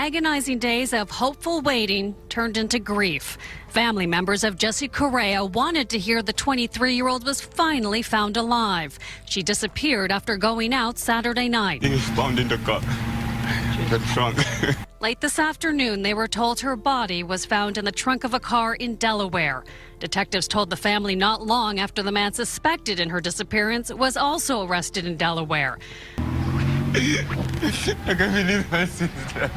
agonizing days of hopeful waiting turned into grief. Family members of Jassy Correia wanted to hear the 23-year-old was finally found alive. She disappeared after going out Saturday night. He was found in the car, the trunk. Late this afternoon, they were told her body was found in the trunk of a car in Delaware. Detectives told the family not long after the man suspected in her disappearance was also arrested in Delaware. I can't believe my sister.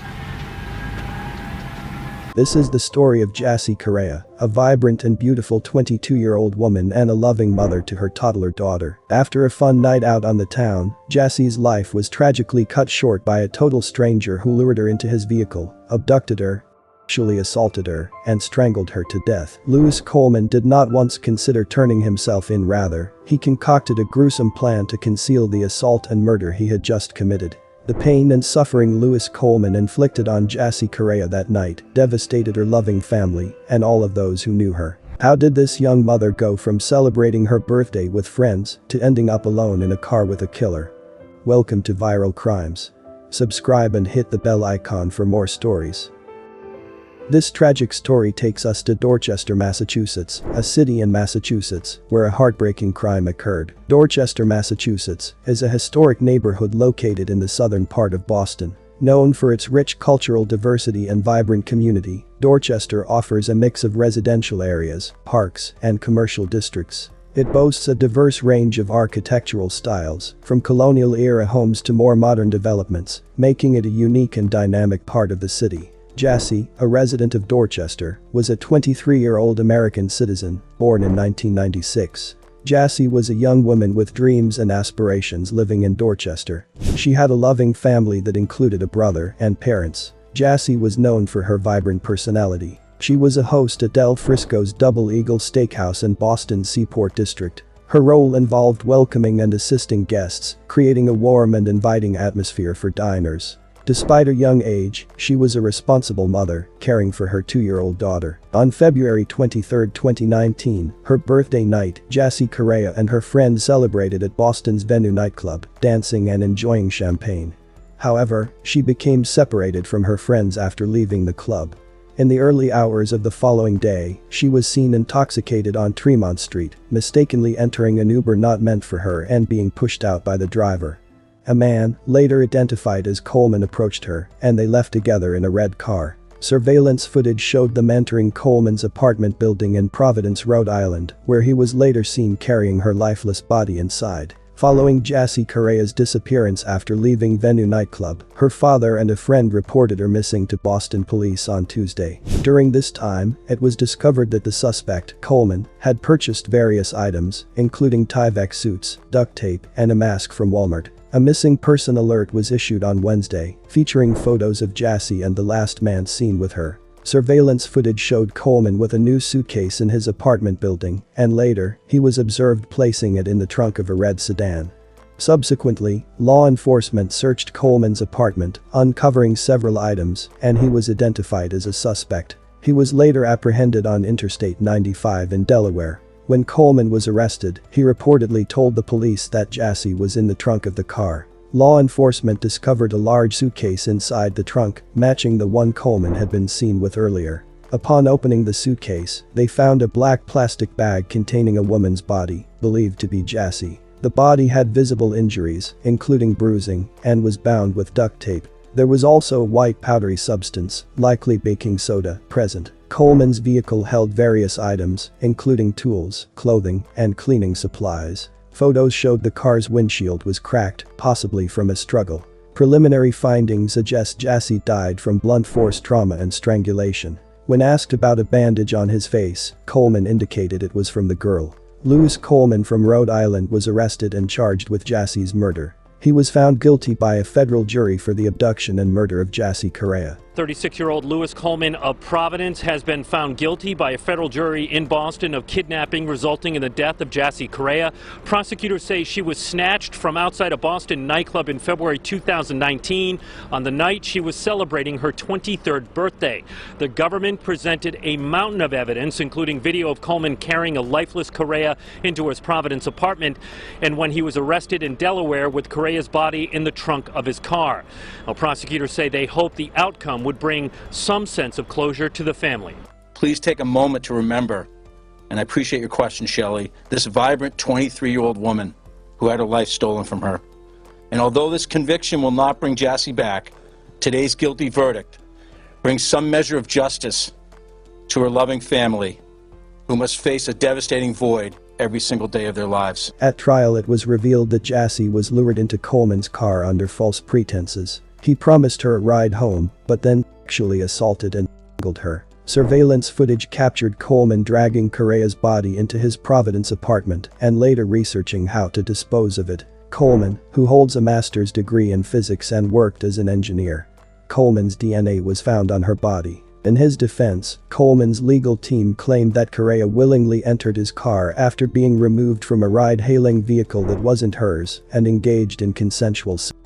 This is the story of Jassy Correia, a vibrant and beautiful 22-year-old woman and a loving mother to her toddler daughter. After a fun night out on the town, Jassy's life was tragically cut short by a total stranger who lured her into his vehicle, abducted her, sexually assaulted her, and strangled her to death. Lewis Coleman did not once consider turning himself in. Rather, he concocted a gruesome plan to conceal the assault and murder he had just committed. The pain and suffering Lewis Coleman inflicted on Jassy Correia that night devastated her loving family and all of those who knew her. How did this young mother go from celebrating her birthday with friends to ending up alone in a car with a killer? Welcome to Viral Crimes. Subscribe and hit the bell icon for more stories. This tragic story takes us to Dorchester, Massachusetts, a city in Massachusetts where a heartbreaking crime occurred. Dorchester, Massachusetts, is a historic neighborhood located in the southern part of Boston. Known for its rich cultural diversity and vibrant community, Dorchester offers a mix of residential areas, parks, and commercial districts. It boasts a diverse range of architectural styles, from colonial-era homes to more modern developments, making it a unique and dynamic part of the city. Jassy, a resident of Dorchester, was a 23-year-old American citizen, born in 1996. Jassy was a young woman with dreams and aspirations living in Dorchester. She had a loving family that included a brother and parents. Jassy was known for her vibrant personality. She was a host at Del Frisco's Double Eagle Steakhouse in Boston's Seaport District. Her role involved welcoming and assisting guests, creating a warm and inviting atmosphere for diners. Despite her young age, she was a responsible mother, caring for her 2-year-old daughter. On February 23, 2019, her birthday night, Jassy Correia and her friends celebrated at Boston's Venue nightclub, dancing and enjoying champagne. However, she became separated from her friends after leaving the club. In the early hours of the following day, she was seen intoxicated on Tremont Street, mistakenly entering an Uber not meant for her and being pushed out by the driver. A man, later identified as Coleman, approached her, and they left together in a red car. Surveillance footage showed them entering Coleman's apartment building in Providence, Rhode Island, where he was later seen carrying her lifeless body inside. Following Jassy Correia's disappearance after leaving Venue nightclub, her father and a friend reported her missing to Boston police on Tuesday. During this time, it was discovered that the suspect, Coleman, had purchased various items, including Tyvek suits, duct tape, and a mask from Walmart. A missing person alert was issued on Wednesday, featuring photos of Jassy and the last man seen with her. Surveillance footage showed Coleman with a new suitcase in his apartment building, and later, he was observed placing it in the trunk of a red sedan. Subsequently, law enforcement searched Coleman's apartment, uncovering several items, and he was identified as a suspect. He was later apprehended on Interstate 95 in Delaware. When Coleman was arrested, he reportedly told the police that Jassy was in the trunk of the car. Law enforcement discovered a large suitcase inside the trunk, matching the one Coleman had been seen with earlier. Upon opening the suitcase, they found a black plastic bag containing a woman's body, believed to be Jassy. The body had visible injuries, including bruising, and was bound with duct tape. There was also a white powdery substance, likely baking soda, present. Coleman's vehicle held various items, including tools, clothing, and cleaning supplies. Photos showed the car's windshield was cracked, possibly from a struggle. Preliminary findings suggest Jassy died from blunt force trauma and strangulation. When asked about a bandage on his face, Coleman indicated it was from the girl. Lewis Coleman from Rhode Island was arrested and charged with Jassy's murder. He was found guilty by a federal jury for the abduction and murder of Jassy Correia. 36-year-old Lewis Coleman of Providence has been found guilty by a federal jury in Boston of kidnapping resulting in the death of Jassy Correia. Prosecutors say she was snatched from outside a Boston nightclub in February 2019. On the night she was celebrating her 23rd birthday. The government presented a mountain of evidence, including video of Coleman carrying a lifeless Correia into his Providence apartment, and when he was arrested in Delaware with Correia's body in the trunk of his car. Now, prosecutors say they hope the outcome would bring some sense of closure to the family. Please take a moment to remember, and I appreciate your question, Shelley, this vibrant 23-year-old woman who had her life stolen from her. And although this conviction will not bring Jassy back, today's guilty verdict brings some measure of justice to her loving family, who must face a devastating void every single day of their lives. At trial, it was revealed that Jassy was lured into Coleman's car under false pretenses. He promised her a ride home, but then sexually assaulted and strangled her. Surveillance footage captured Coleman dragging Correia's body into his Providence apartment and later researching how to dispose of it. Coleman, who holds a master's degree in physics and worked as an engineer. Coleman's DNA was found on her body. In his defense, Coleman's legal team claimed that Correia willingly entered his car after being removed from a ride-hailing vehicle that wasn't hers and engaged in consensual sex.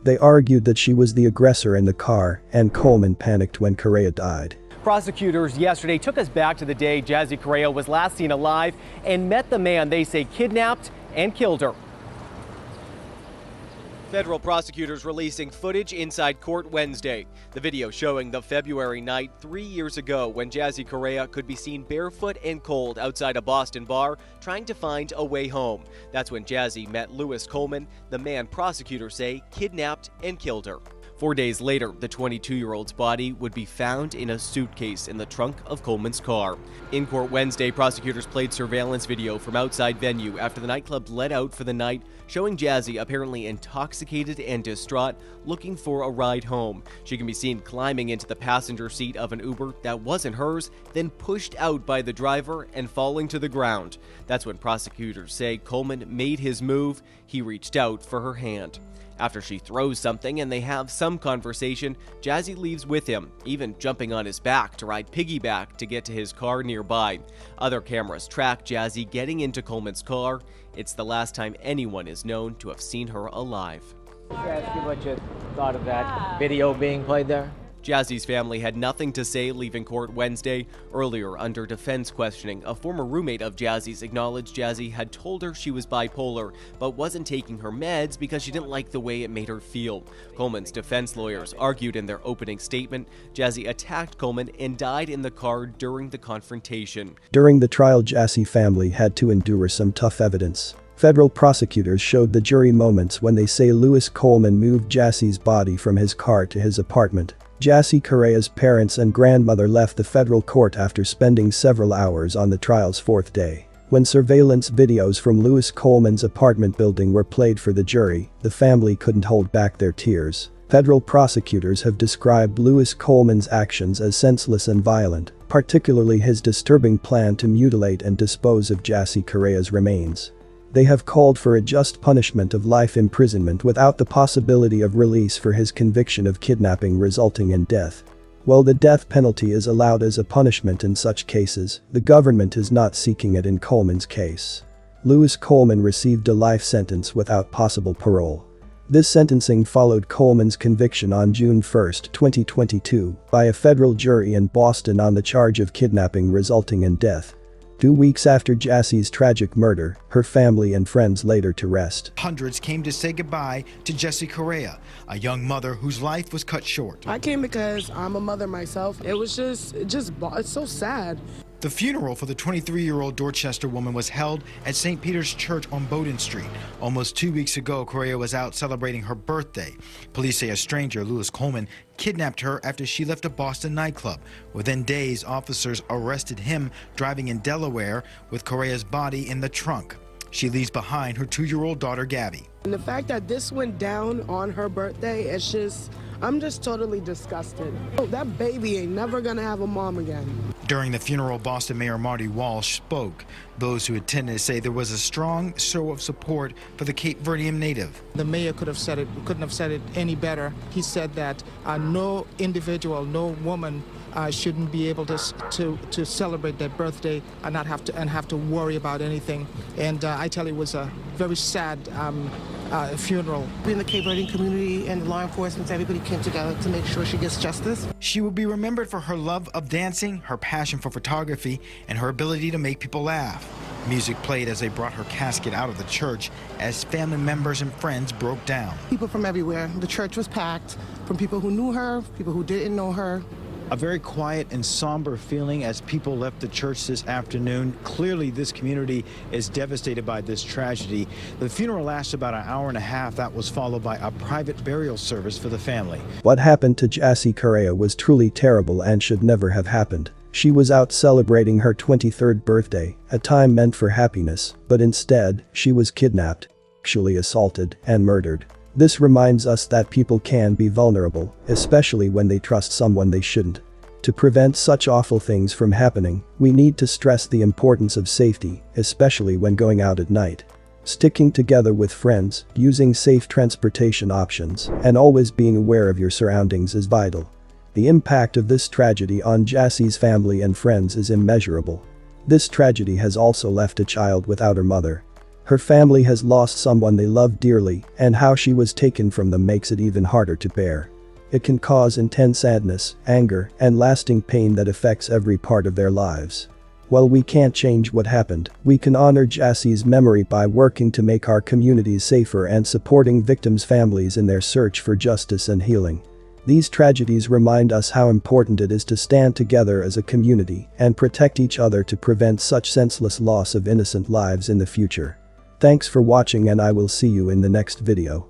They argued that she was the aggressor in the car, and Coleman panicked when Correia died. Prosecutors yesterday took us back to the day Jassy Correia was last seen alive and met the man they say kidnapped and killed her. Federal prosecutors releasing footage inside court Wednesday. The video showing the February night 3 years ago when Jassy Correia could be seen barefoot and cold outside a Boston bar trying to find a way home. That's when Jassy met Louis Coleman, the man prosecutors say kidnapped and killed her. 4 days later, the 22-year-old's body would be found in a suitcase in the trunk of Coleman's car. In court Wednesday, prosecutors played surveillance video from outside venue after the nightclub let out for the night, showing Jassy apparently intoxicated and distraught, looking for a ride home. She can be seen climbing into the passenger seat of an Uber that wasn't hers, then pushed out by the driver and falling to the ground. That's when prosecutors say Coleman made his move. He reached out for her hand. After she throws something and they have some conversation, Jassy leaves with him, even jumping on his back to ride piggyback to get to his car nearby. Other cameras track Jassy getting into Coleman's car. It's the last time anyone is known to have seen her alive. Ask you what you thought of that video being played there? Jassy's family had nothing to say leaving court Wednesday. Earlier, under defense questioning, a former roommate of Jassy's acknowledged Jassy had told her she was bipolar, but wasn't taking her meds because she didn't like the way it made her feel. Coleman's defense lawyers argued in their opening statement Jassy attacked Coleman and died in the car during the confrontation. During the trial, Jassy family had to endure some tough evidence. Federal prosecutors showed the jury moments when they say Louis Coleman moved Jassy's body from his car to his apartment. Jassy Correia's parents and grandmother left the federal court after spending several hours on the trial's fourth day. When surveillance videos from Louis Coleman's apartment building were played for the jury, the family couldn't hold back their tears. Federal prosecutors have described Louis Coleman's actions as senseless and violent, particularly his disturbing plan to mutilate and dispose of Jassy Correia's remains. They have called for a just punishment of life imprisonment without the possibility of release for his conviction of kidnapping resulting in death. While the death penalty is allowed as a punishment in such cases, the government is not seeking it in Coleman's case. Louis Coleman received a life sentence without possible parole. This sentencing followed Coleman's conviction on June 1, 2022, by a federal jury in Boston on the charge of kidnapping resulting in death. 2 weeks after Jassy's tragic murder, her family and friends laid her to rest. Hundreds came to say goodbye to Jassy Correia, a young mother whose life was cut short. I came because I'm a mother myself. It was it's so sad. The funeral for the 23-year-old Dorchester woman was held at St. Peter's Church on Bowdoin Street. Almost 2 weeks ago, Correia was out celebrating her birthday. Police say a stranger, Louis Coleman, kidnapped her after she left a Boston nightclub. Within days, officers arrested him driving in Delaware with Correia's body in the trunk. She leaves behind her 2-year-old daughter, Gabby. And the fact that this went down on her birthday, I'm just totally disgusted. That baby ain't never gonna have a mom again. During the funeral, Boston Mayor Marty Walsh spoke. Those who attended say there was a strong show of support for the Cape Verdean native. The mayor couldn't have said it any better. He said that no individual, no woman shouldn't be able to celebrate their birthday and not have to worry about anything. And I tell you, it was a very sad funeral. We in the Cape Verdean community and the law enforcement, everybody came together to make sure she gets justice. She will be remembered for her love of dancing, her passion for photography, and her ability to make people laugh. Music played as they brought her casket out of the church as family members and friends broke down. People from everywhere. The church was packed. from people who knew her, people who didn't know her. A very quiet and somber feeling as people left the church this afternoon. Clearly, this community is devastated by this tragedy. The funeral lasted about an hour and a half. That was followed by a private burial service for the family. What happened to Jassy Correia was truly terrible and should never have happened. She was out celebrating her 23rd birthday, a time meant for happiness, but instead, she was kidnapped, sexually assaulted, and murdered. This reminds us that people can be vulnerable, especially when they trust someone they shouldn't. To prevent such awful things from happening, we need to stress the importance of safety, especially when going out at night. Sticking together with friends, using safe transportation options, and always being aware of your surroundings is vital. The impact of this tragedy on Jassy's family and friends is immeasurable. This tragedy has also left a child without her mother. Her family has lost someone they loved dearly, and how she was taken from them makes it even harder to bear. It can cause intense sadness, anger, and lasting pain that affects every part of their lives. While we can't change what happened, we can honor Jassy's memory by working to make our communities safer and supporting victims' families in their search for justice and healing. These tragedies remind us how important it is to stand together as a community and protect each other to prevent such senseless loss of innocent lives in the future. Thanks for watching, and I will see you in the next video.